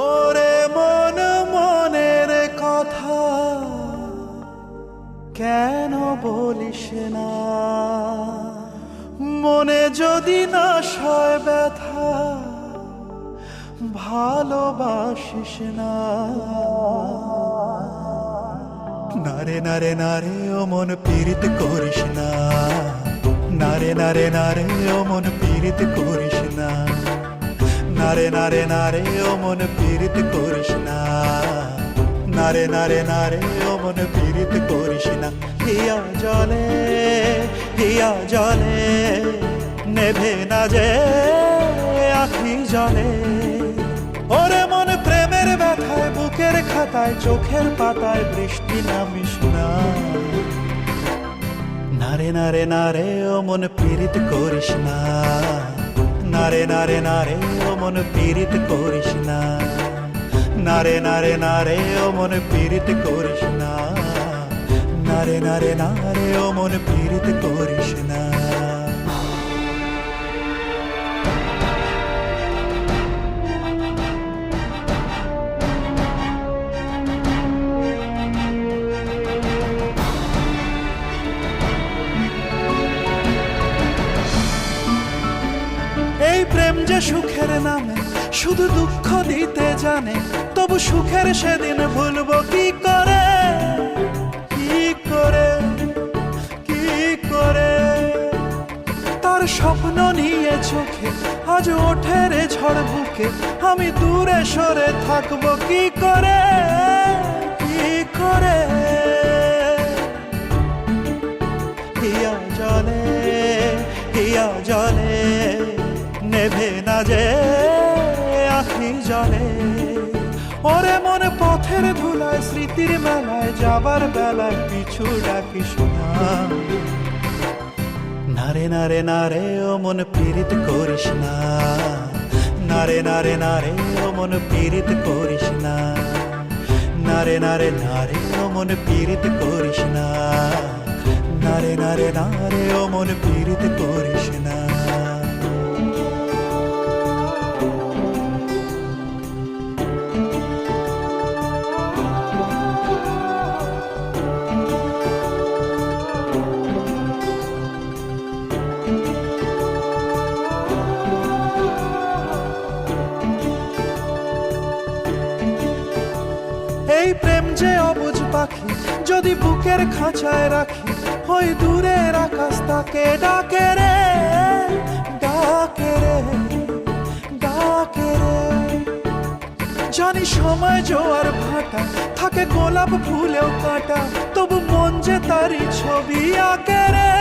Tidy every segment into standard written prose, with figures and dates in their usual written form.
ওরে মন মনের কথা কেন বলিস না, মনে যদি না সয় ব্যথা ভালোবাসিস না। নারে নারে নারে ও মন পীড়িত করিস না, নারে নারে নারে ও মন পীড়িত করিস না, নারে নারে নারে ও মন পীড়িত করিস না, নারে নারে নারে ও মন পীড়িত করিস না। হিয়া জলে হিয়া জলে নেভে না যে আখি জলে, ওরে মন প্রেমের ব্যথায় বুকের খাতায় চোখের পাতায় বৃষ্টি নামিস না। নারে নারে নারে ও মন পীড়িত করিস না, নারে নারে নারে ও মন পীড়িত করিস না, নারে নারে নারে ও মন পীড়িত করিস না, নারে নারে নারে ও মন পীড়িত করিস না। এই প্রেম যে সুখের নামে শুধু দুঃখ দিতে জানে, তবু সুখের সেদিন ভুলবো কি করে, কি করে, কি করে। তার স্বপ্ন নিয়ে চোখে আজ ওঠে রে ঝড় বুকে, আমি দূরে সরে থাকবো কি করে, কি করে। হিয়া জলে হিয়া জলে নেভে না যে আখি জলে, ওরে মনে পথের ধুলায় স্মৃতির মেলায় যাবার বেলায় পিছু ডাকিস না। নারে নারে নারে ও মন পীড়িত করিস না, নারে নারে নারে ও মন পীড়িত করিস না, নারে নারে নারে ও মন পীড়িত করিস না, নারে নারে নারে ও মন পীড়িত করিস না। এই প্রেম যে অবুঝ পাখি যদি বুকের খাঁচায় রাখি, ওই দূরের আকাশ তাকে ডাকে রে, ডাকে রে, ডাকে রে। জানি সময় জোয়ার ভাটা থাকে গোলাপ ফুলেও কাটা, তবু মন যে তারি ছবি আঁকে রে,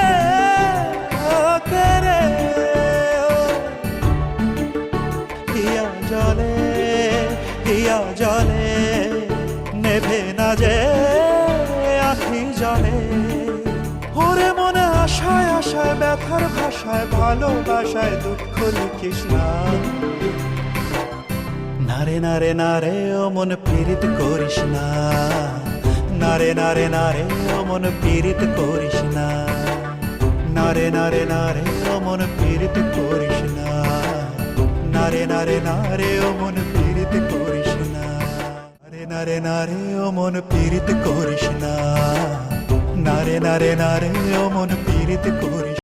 আঁকে রে। হিয়া জলে হিয়া জলে নেভে না যে আখি জলে, ওরে মনে আশায় আশায় ব্যথার ভাষায় ভালোবাসায় দুঃখ লিখিস না। নারে নারে নারে ও মন পীড়িত করিস না, নারে নারে নারে ও মন পীড়িত করিস না, নারে নারে নারে ও মন পীড়িত করিস না, নারে নারে নারে ও মন পীড়িত করিস না, নারে নারে ও মন পীড়িত করিস না, নারে নারে নারে ও মন পীড়িত করিস।